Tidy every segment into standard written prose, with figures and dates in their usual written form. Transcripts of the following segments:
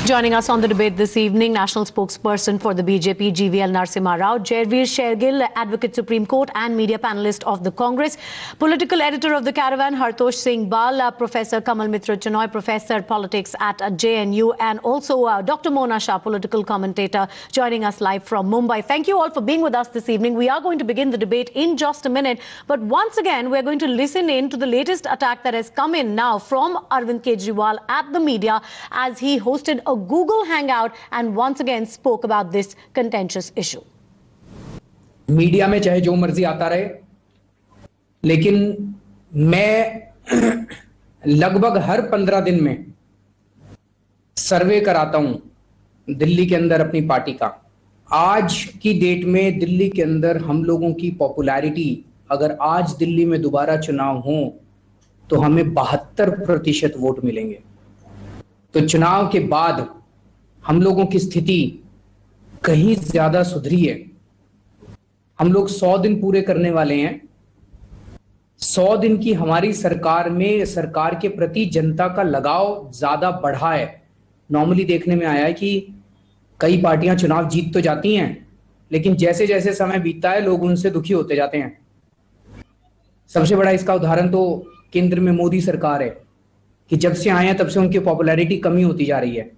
Joining us on the debate this evening, National Spokesperson for the BJP, GVL Narasimha Rao, Jaiveer Shergill, Advocate Supreme Court and media panelist of the Congress, Political Editor of the Caravan, Hartosh Singh Bal, Professor Kamal Mitra Chenoy, Professor Politics at JNU, and also Dr. Mona Shah, Political Commentator, joining us live from Mumbai. Thank you all for being with us this evening. We are going to begin the debate in just a minute, but once again, we're going to listen in to the latest attack that has come in now from Arvind Kejriwal at the media as he hosted a Google Hangout and once again spoke about this contentious issue. Media में चाहे जो मर्जी आता रहे, लेकिन मैं लगभग हर 15 दिन में सर्वे कराता हूं दिल्ली के अंदर अपनी पार्टी का। आज की डेट में दिल्ली के अंदर हम लोगों की पॉपुलैरिटी, अगर आज दिल्ली में दोबारा चुनाव हो तो हमें 72% वोट मिलेंगे। तो चुनाव के बाद हम लोगों की स्थिति कहीं ज्यादा सुधरी है। हम लोग 100 दिन पूरे करने वाले हैं। 100 दिन की हमारी सरकार में सरकार के प्रति जनता का लगाव ज्यादा बढ़ा है। नॉर्मली देखने में आया है कि कई पार्टियां चुनाव जीत तो जाती हैं, लेकिन जैसे जैसे समय बीतता है लोग उनसे दुखी होते जाते हैं। सबसे बड़ा इसका उदाहरण तो केंद्र में मोदी सरकार है कि जब से आए हैं तब से उनकी पॉपुलैरिटी कमी होती जा रही है,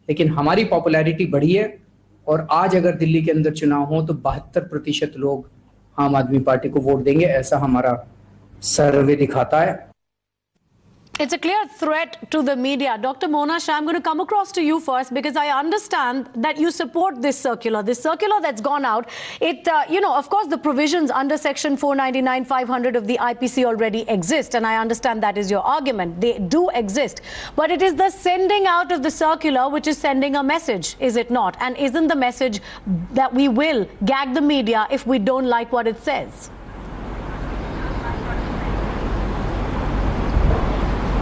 लेकिन हमारी पॉपुलैरिटी बढ़ी है। और आज अगर दिल्ली के अंदर चुनाव हो तो 72% लोग आम आदमी पार्टी को वोट देंगे, ऐसा हमारा सर्वे दिखाता है। It's a clear threat to the media. Dr. Mona Shah, I'm going to come across to you first because I understand that you support this circular. This circular that's gone out, it, of course, the provisions under Section 499, 500 of the IPC already exist, and I understand that is your argument. They do exist. But it is the sending out of the circular which is sending a message, is it not? And isn't the message that we will gag the media if we don't like what it says?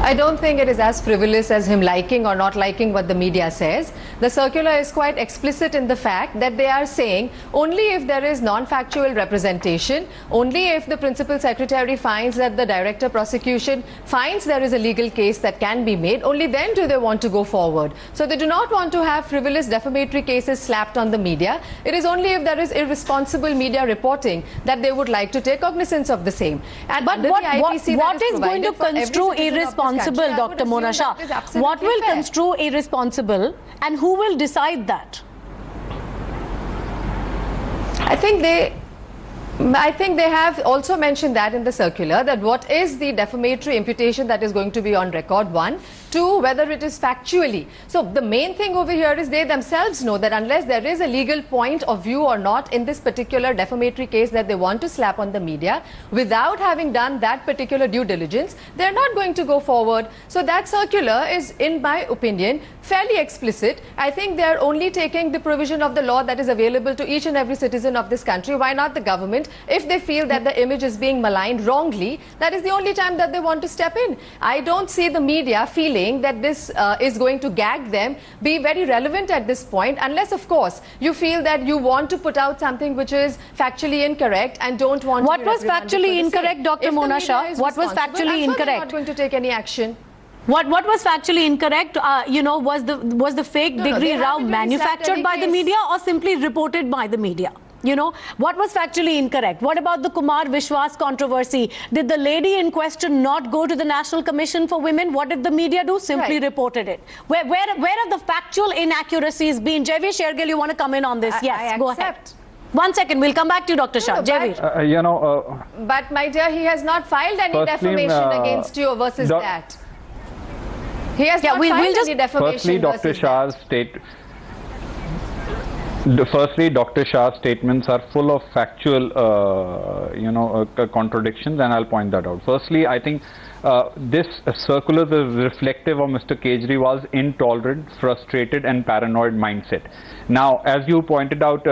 I don't think it is as frivolous as him liking or not liking what the media says. The circular is quite explicit in the fact that they are saying only if there is non-factual representation, only if the principal secretary finds that the director prosecution finds there is a legal case that can be made, only then do they want to go forward. So they do not want to have frivolous defamatory cases slapped on the media. It is only if there is irresponsible media reporting that they would like to take cognizance of the same. And but what is going to construe irresponsible, Dr. Mona Shah? What will construe irresponsible and who will decide that? I think they have also mentioned that in the circular, that what is the defamatory imputation that is going to be on record, one. Two, whether it is factually. So the main thing over here is they themselves know that unless there is a legal point of view or not in this particular defamatory case that they want to slap on the media, without having done that particular due diligence, they're not going to go forward. So that circular is, in my opinion, fairly explicit. I think they're only taking the provision of the law that is available to each and every citizen of this country. Why not the government? If they feel that the image is being maligned wrongly, that is the only time that they want to step in. I don't see the media feeling that this is going to gag them, be very relevant at this point, unless, of course, you feel that you want to put out something which is factually incorrect and don't want what to be was factually incorrect, Dr. Mona Shah? What was factually incorrect? They're not going to take any action. What was factually incorrect? Was the fake degree row manufactured by the media or simply reported by the media? What was factually incorrect? What about the Kumar Vishwas controversy? Did the lady in question not go to the National Commission for Women? What did the media do? Simply reported it. Where have the factual inaccuracies been? Jaiveer Shergill, you want to come in on this? Yes, go ahead. 1 second, we'll come back to you, Dr. Shah. Jaiveer. But my dear, he has not filed any defamation against you versus that. He has not filed any defamation versus that. Firstly, Dr. Shah's statements are full of factual, contradictions, and I'll point that out. Firstly, I think this circular is reflective of Mr. Kejriwal's intolerant, frustrated and paranoid mindset. Now, as you pointed out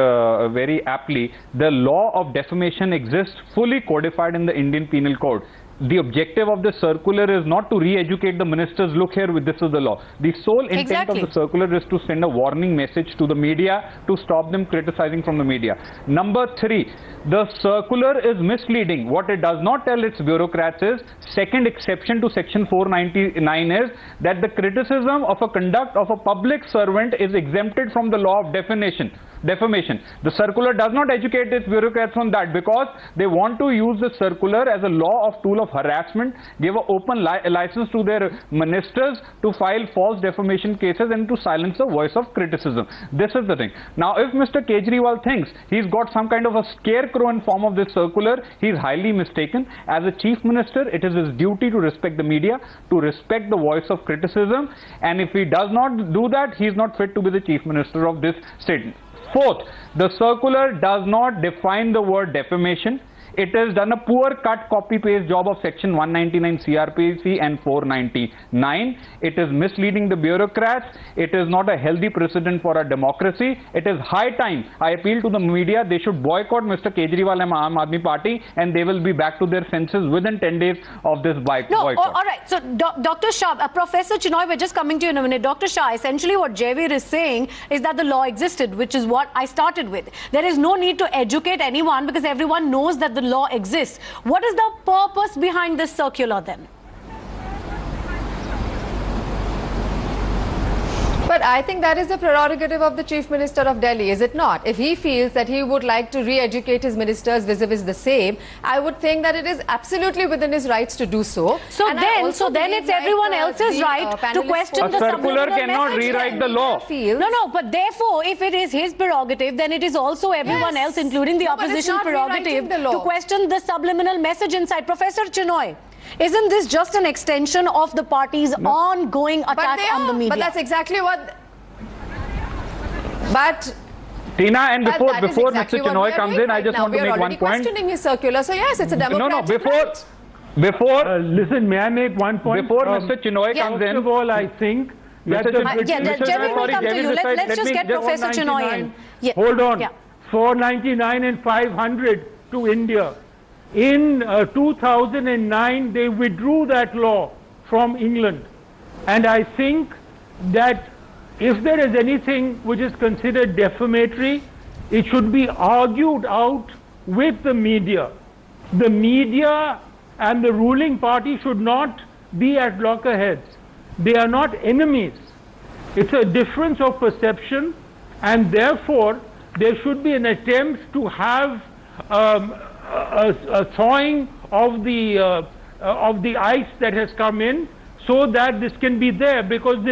very aptly, the law of defamation exists fully codified in the Indian Penal Code. the objective of the circular is not to re-educate the ministers, look here, this is the law. The sole intent of the circular is to send a warning message to the media to stop them criticizing from the media. Number 3, the circular is misleading. What it does not tell its bureaucrats is, second exception to section 499 is that the criticism of a conduct of a public servant is exempted from the law of defamation. The circular does not educate its bureaucrats on that, because they want to use the circular as a law of tool of harassment, give an open license to their ministers to file false defamation cases and to silence the voice of criticism. This is the thing. Now, if Mr. Kejriwal thinks he's got some kind of a scarecrow in form of this circular, he's highly mistaken. As a chief minister, it is his duty to respect the media, to respect the voice of criticism, and if he does not do that, he is not fit to be the chief minister of this state. Fourth, the circular does not define the word defamation. It has done a poor cut copy-paste job of section 199 CRPC and 499. It is misleading the bureaucrats. It is not a healthy precedent for a democracy. It is high time. I appeal to the media, they should boycott Mr. Kejriwal and Aam Aadmi Party, and they will be back to their senses within 10 days of this boycott. No, all right. So, Dr. Shah, Professor Chinoy, we're just coming to you in a minute. Dr. Shah, essentially what Jaiveer is saying is that the law existed, which is what I started with. There is no need to educate anyone because everyone knows that the law exists. What is the purpose behind this circular then? But I think that is the prerogative of the Chief Minister of Delhi, is it not? If he feels that he would like to re-educate his ministers vis-a-vis the same, I would think that it is absolutely within his rights to do so. So then it's everyone else's right to question the circular cannot rewrite the law. No, but therefore, if it is his prerogative, then it is also everyone else, including the opposition prerogative, to question the subliminal message inside. Professor Chinoy, isn't this just an extension of the party's ongoing attack on the media? But that's exactly what... But... Tina, and before Mr. Chinoy comes in, I just want to make one point. We're questioning his circular, so yes, it's a democratic before listen, may I make one point? Before Mr. Chinoy comes in... First of all, I think that Jaiveer will come to you. Let's just get Professor Chinoy in. Yeah. Hold on. Yeah. 499 and 500 to India. In 2009, they withdrew that law from England. And I think that if there is anything which is considered defamatory, it should be argued out with the media. The media and the ruling party should not be at loggerheads. They are not enemies. It's a difference of perception, and therefore there should be an attempt to have a thawing of the ice that has come in, so that this can be there, because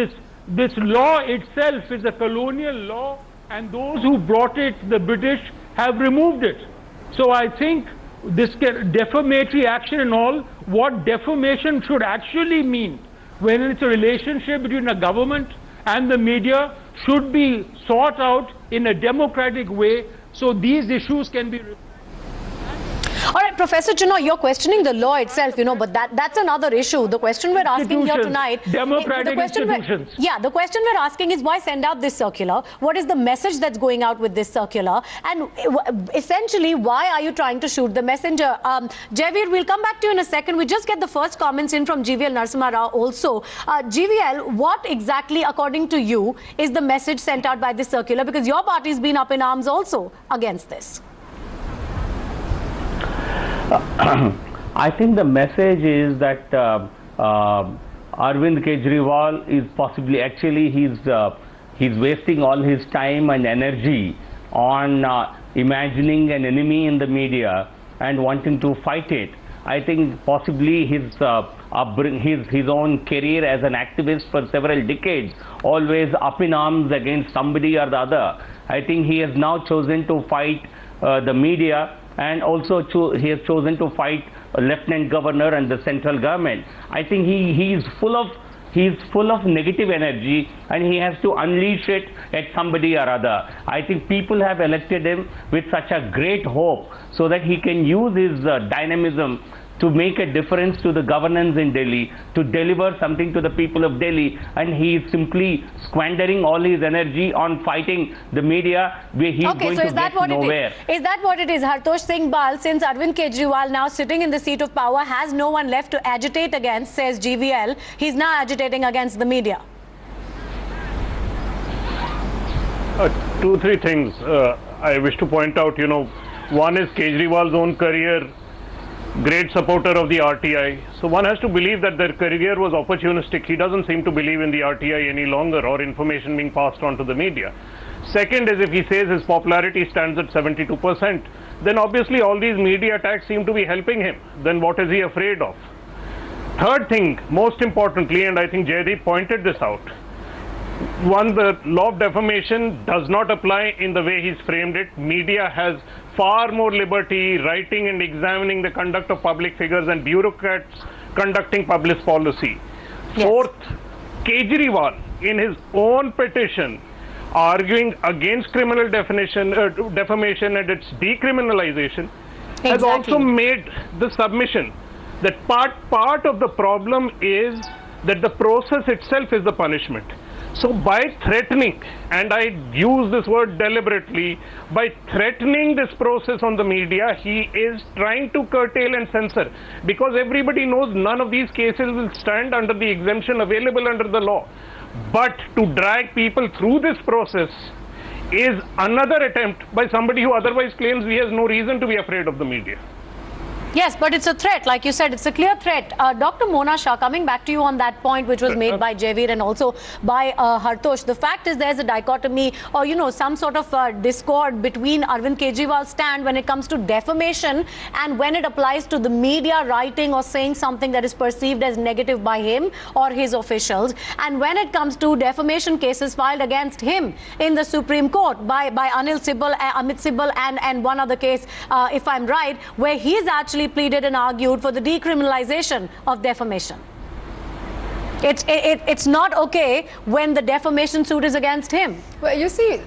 this law itself is a colonial law, and those who brought it, the British, have removed it. So I think this defamatory action and all, what defamation should actually mean when it's a relationship between a government and the media should be sought out in a democratic way, so these issues can be... All right, Professor Chinoy, you're questioning the law itself, but that's another issue. The question we're asking here tonight... Democratic institutions. The question we're asking is why send out this circular? What is the message that's going out with this circular? And essentially, why are you trying to shoot the messenger? Jaiveer, we'll come back to you in a second. We just get the first comments in from GVL Narasimha Rao also. GVL, what exactly, according to you, is the message sent out by this circular? Because your party's been up in arms also against this. I think the message is that Arvind Kejriwal is possibly, actually he's wasting all his time and energy on imagining an enemy in the media and wanting to fight it. I think possibly his own career as an activist for several decades, always up in arms against somebody or the other. I think he has now chosen to fight the media, and also he has chosen to fight a lieutenant governor and the central government. I think he's full of negative energy, and he has to unleash it at somebody or other. I think people have elected him with such a great hope so that he can use his dynamism to make a difference to the governance in Delhi, to deliver something to the people of Delhi, and he is simply squandering all his energy on fighting the media, where he is going to get nowhere. Is that what it is, Hartosh Singh Bal, since Arvind Kejriwal now sitting in the seat of power has no one left to agitate against, says GVL, he's now agitating against the media? Two, three things I wish to point out. One is Kejriwal's own career, great supporter of the RTI. So one has to believe that their career was opportunistic. He doesn't seem to believe in the RTI any longer, or information being passed on to the media. Second is, if he says his popularity stands at 72%, then obviously all these media attacks seem to be helping him. Then what is he afraid of? Third thing, most importantly, and I think Jaideep pointed this out, one, the law of defamation does not apply in the way he's framed it. Media has far more liberty writing and examining the conduct of public figures and bureaucrats conducting public policy. Yes. Fourth, Kejriwal, in his own petition, arguing against criminal defamation and its decriminalization, has also made the submission that part of the problem is that the process itself is the punishment. So by threatening, and I use this word deliberately, by threatening this process on the media, he is trying to curtail and censor, because everybody knows none of these cases will stand under the exemption available under the law. But to drag people through this process is another attempt by somebody who otherwise claims he has no reason to be afraid of the media. Yes, but it's a threat. Like you said, it's a clear threat. Dr. Mona Shah, coming back to you on that point which was made by Jaiveer and also by Hartosh, the fact is there's a dichotomy or, some sort of discord between Arvind Kejriwal's stand when it comes to defamation and when it applies to the media writing or saying something that is perceived as negative by him or his officials. And when it comes to defamation cases filed against him in the Supreme Court by Amit Sibal and one other case, if I'm right, where he's actually pleaded and argued for the decriminalization of defamation. It's not okay when the defamation suit is against him. Well, you see,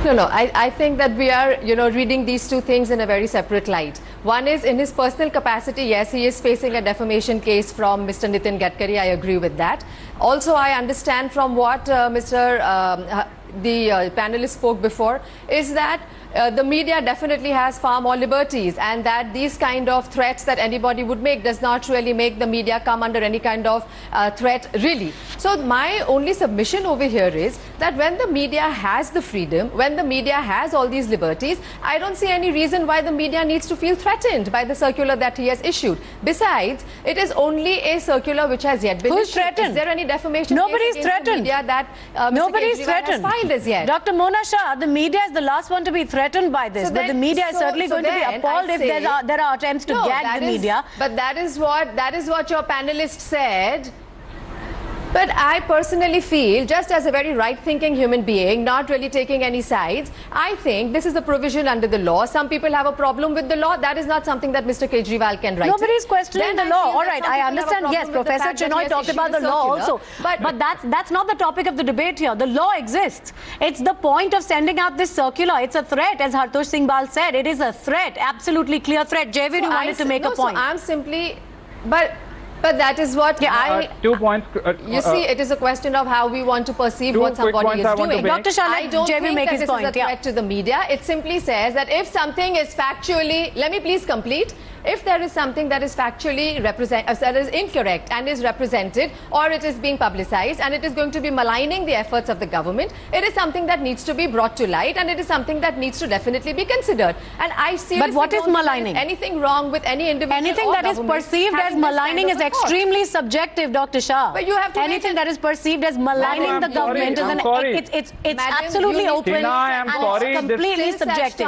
No, I think that we are, reading these two things in a very separate light. One is in his personal capacity, yes, he is facing a defamation case from Mr. Nitin Gadkari. I agree with that. Also, I understand from what the panelist spoke before is that the media definitely has far more liberties, and that these kind of threats that anybody would make does not really make the media come under any kind of threat, really. So my only submission over here is that when the media has the freedom, when the media has all these liberties, I don't see any reason why the media needs to feel threatened by the circular that he has issued. Besides, it is only a circular which has yet been issued. Threatened? Is there any defamation Nobody's case against threatened. the media that Nobody's Mr. Kejriwal threatened. has filed as yet? Dr. Mona Shah, the media is the last one to be threatened by this, but the media is certainly going to be appalled if there are attempts to gag the media. But that is what your panelist said. But I personally feel, just as a very right-thinking human being, not really taking any sides, I think this is a provision under the law. Some people have a problem with the law. That is not something that Mr. Kejriwal can write. Nobody is questioning the law. All right, I understand. Yes, Professor Chinoy talked about the law also. But that's not the topic of the debate here. The law exists. It's the point of sending out this circular. It's a threat, as Hartosh Singh Bal said. It is a threat, absolutely clear threat. Jaiveer, you wanted to make a point. So I'm simply... But that is what 2 points. You see, it is a question of how we want to perceive what somebody is doing. Dr. Shah, I don't think that this is a threat to the media. It simply says that if something is factually... Let me please complete. If there is something that is factually that is incorrect and is represented, or it is being publicized and it is going to be maligning the efforts of the government, it is something that needs to be brought to light, and it is something that needs to definitely be considered. And I seriously But what is maligning? Anything wrong with any individual? Anything that is perceived as maligning is extremely subjective, Dr. Shah. But you have to anything that is perceived as maligning the government is it's absolutely open and it's completely subjective.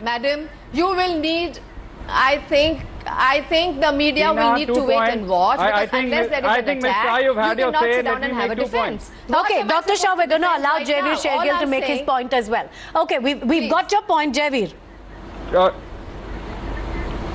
Madam, you will need... I think the media will need to wait and watch, because unless there is an attack, you cannot sit down and have a defense. Okay, Dr. Shah, we're going to allow Jaiveer Shergill to make his point as well. Okay, we've got your point, Jaiveer.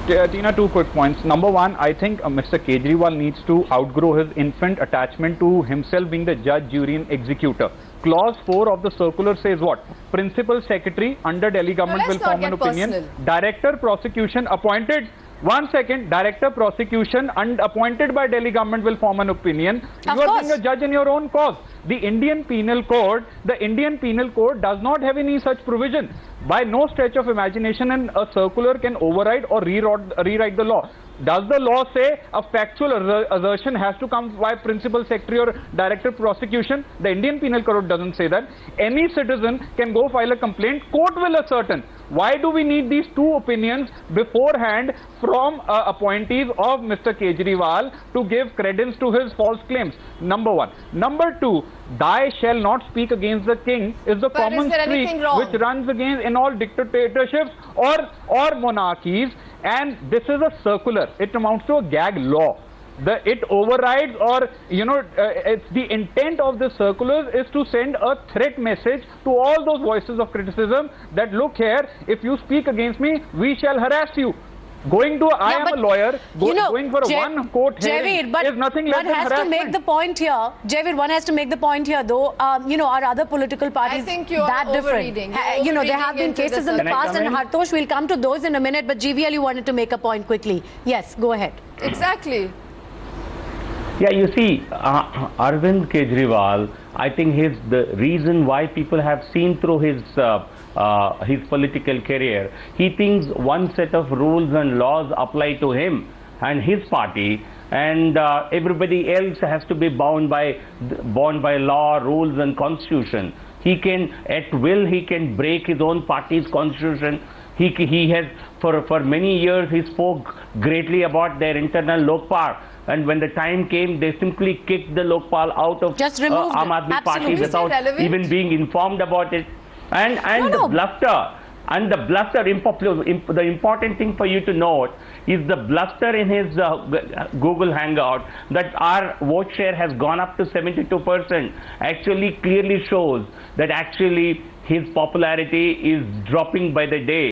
Tina, 2 quick points. Number one, I think Mr. Kejriwal needs to outgrow his infant attachment to himself being the judge, jury and executor. clause 4 of the circular says what? Principal secretary under Delhi government will form an opinion. Director prosecution appointed. One second, director prosecution and appointed by Delhi government will form an opinion. You are being a judge in your own cause. The Indian Penal Code does not have any such provision. By no stretch of imagination, and a circular can override or rewrite the law. Does the law say a factual assertion has to come by principal secretary or director prosecution? The Indian Penal Code doesn't say that. Any citizen can go file a complaint. Court will ascertain. Why do we need these two opinions beforehand from appointees of Mr. Kejriwal to give credence to his false claims? Number one. Number two, "Thou shall not speak against the king" is the common streak which runs against in all dictatorships or monarchies, and this is a circular. It amounts to a gag law. It overrides, or it's the intent of the circulars is to send a threat message to all those voices of criticism that, look here, if you speak against me, we shall harass you. I am a lawyer, going for a one court hearing is nothing less than harassment. One has to make the point here, Jaiveer, one has to make the point here though, are other political parties that different? There have been cases in the past, and Hartosh, we'll come to those in a minute, but GVL, you wanted to make a point quickly. Yes, go ahead. Exactly. Yeah, you see, Arvind Kejriwal, I think the reason why people have seen through his political career, he thinks one set of rules and laws apply to him and his party, and everybody else has to be bound by law, rules and constitution. He can, at will, he can break his own party's constitution. He has, for many years, he spoke greatly about their internal Lokpal. And when the time came, they simply kicked the Lokpal out of Aam Aadmi Party without even being informed about it. And the bluster, the important thing for you to note is the bluster in his Google Hangout that our vote share has gone up to 72% actually clearly shows that actually his popularity is dropping by the day.